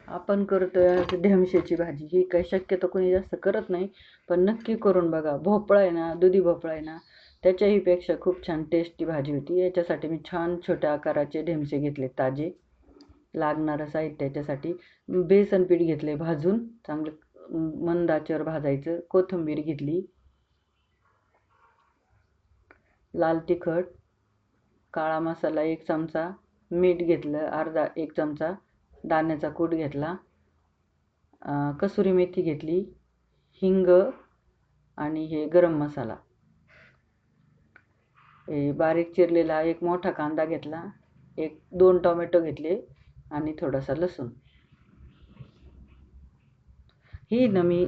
आपण करतोय आज ढेमशेची भाजी. ही काही शक्यतो कोणी जास्त करत नाही, पण नक्की करून बघा. भोपळा आहे ना, दुधी भोपळा आहे ना, त्याच्याही पेक्षा खूप छान टेस्टी भाजी होती. याच्यासाठी मी छान छोट्या आकाराचे ढेमसे घेतले ताजे. लागणारं साहित्य याच्यासाठी बेसन पीठ घेतले भाजून चांगलं मंद आचेवर भाजायचं. कोथिंबीर घेतली, लाल तिखट, काळा मसाला 1 चमचा, मीठ घेतलं अर्धा 1 चमचा, दाण्याचा कूट घेतला, कसुरी मेथी घेतली, हिंग आणि हे गरम मसाला. हे बारीक चिरलेला 1 मोठा कांदा घेतला, 2 टोमॅटो घेतले आणि थोडासा लसूण. ही ना मी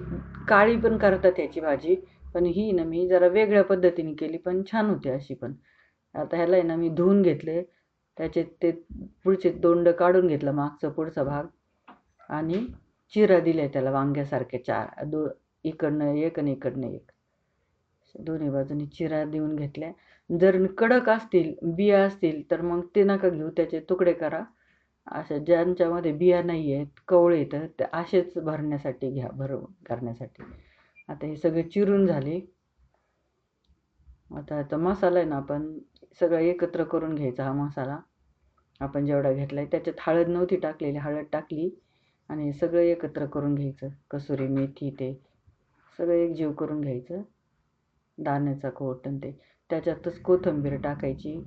काळी पण करतात याची भाजी, पण ही ना मी जरा वेगळ्या पद्धतीने केली, पण छान होते अशी पण. आता ह्याला आहे ना मी धुवून घेतले, त्याचे ते पुढचे दोंड काढून घेतलं, मागचा पुढचा भाग, आणि चिरा दिल्या त्याला वांग्यासारखे 4 इकडनं 1 आणि इकडनं 1, दोन्ही बाजूनी चिरा देऊन घेतल्या. जर कडक असतील, बिया असतील तर मग ते नका घेऊ, त्याचे तुकडे करा. अशा ज्यांच्यामध्ये बिया नाही आहेत, कवळे येतं, ते असेच भरण्यासाठी घ्या, भरून करण्यासाठी. आता हे सगळे चिरून झाले. आता मसाला आहे ना, आपण सगळं एकत्र करून घ्यायचा. हा मसाला आपण जेवढा घेतलाय त्याच्यात हळद नव्हती टाकलेली, हळद टाकली आणि हे सगळं एकत्र करून घ्यायचं. कसुरी मेथी ते सगळं एकजीव करून घ्यायचं. दाण्याचा कूट आणि ते त्याच्यातच कोथिंबीर टाकायची,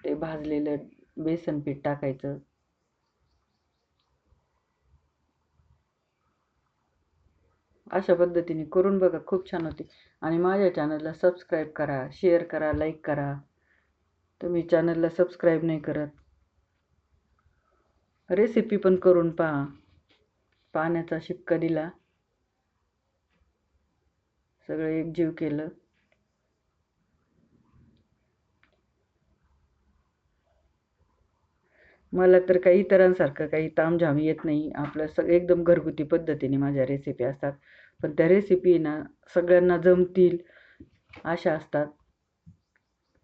ते भाजलेलं बेसन पीठ टाकायचं. अशा पद्धतीने करून बघा, खूप छान होती. आणि माझ्या चॅनलला सबस्क्राईब करा, शेअर करा, लाईक करा. तुम्ही चॅनलला सबस्क्राईब नाही करत. रेसिपी पण करून पहा. पाण्याचा शिपका दिला, सगळं एकजीव केलं. मला तर काही इतरांसारखं काही तामझाम येत नाही. आपलं एकदम घरगुती पद्धतीने माझ्या रेसिपी असतात, पण त्या रेसिपी ना सगळ्यांना जमतील अशा असतात.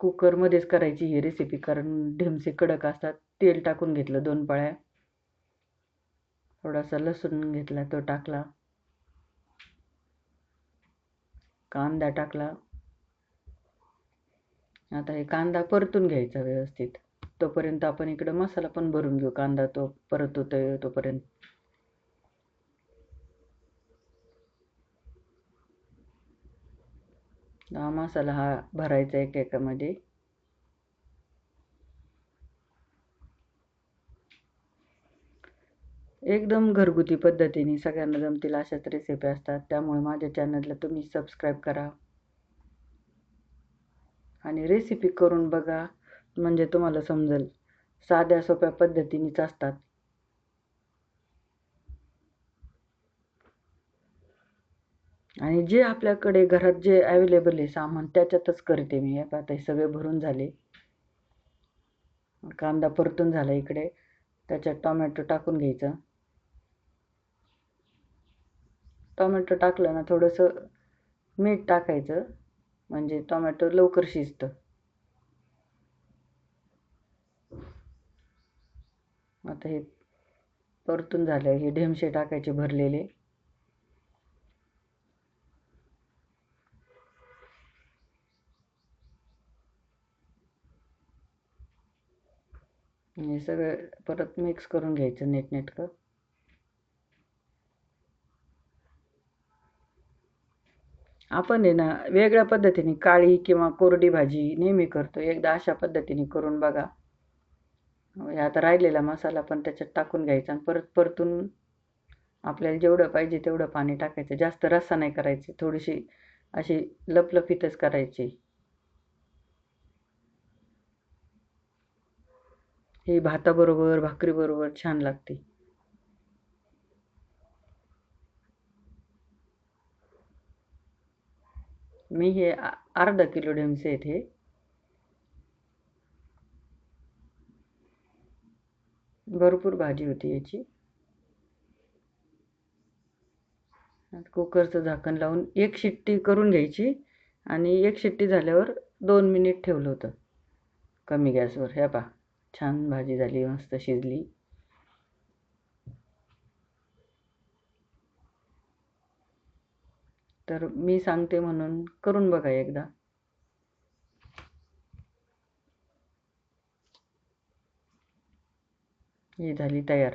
कुकरमध्येच करायची ही रेसिपी, कारण ढेमसे कडक असतात. तेल टाकून घेतलं 2 पळ्या, थोडासा लसूण घेतला तो टाकला, कांदा टाकला. आता हे कांदा परतून घ्यायचा व्यवस्थित. तोपर्यंत आपण इकडं मसाला पण भरून घेऊ. कांदा तो परततोय तोपर्यंत. हा मसाला हा भरायचा एकेकामध्ये. एकदम घरगुती पद्धतीने सगळ्यांना जमतील अशाच रेसिपी असतात. त्यामुळे माझ्या चॅनलला तुम्ही सबस्क्राईब करा आणि रेसिपी करून बघा, म्हणजे तुम्हाला समजेल. साध्या सोप्या पद्धतीनेच असतात. आणि जे आपल्याकडे घरात जे अवेलेबल आहे सामान, त्याच्यातच करते मी. आता हे सगळे भरून झाले. कांदा परतून झाला इकडे, त्याच्यात टोमॅटो टाकून घ्यायचं. टोमॅटो टाकलं ना, थोडंसं मीठ टाकायचं, म्हणजे टोमॅटो लवकर शिजतं. आता हे परतून झालं, हे ढेमशे टाकायचे भरलेले. हे सगळं परत मिक्स करून घ्यायचं नीटनेटकं. आपण आहे ना वेगळ्या पद्धतीने काळी किंवा कोरडी भाजी नेहमी करतो. एकदा अशा पद्धतीने करून बघा. आता राहिलेला मसाला पण त्याच्यात टाकून घ्यायचा आणि परत परतून आपल्याला जेवढं पाहिजे तेवढं पाणी टाकायचं. जास्त रस्सा नाही करायची, थोडीशी अशी लपलपीतच करायची. ही भाताबरोबर भाकरीबरोबर छान लागते. मी हे अर्धा किलो ढेमसे आहेत हे. भरपूर भाजी होती याची. कुकरचं झाकण लावून 1 शिट्टी करून घ्यायची आणि 1 शिट्टी झाल्यावर 2 मिनिट ठेवलं होतं कमी गॅसवर. हे पहा, छान भाजी झाली, मस्त शिजली. तर मी सांगते म्हणून करून बघा एकदा. ही झाली तयार.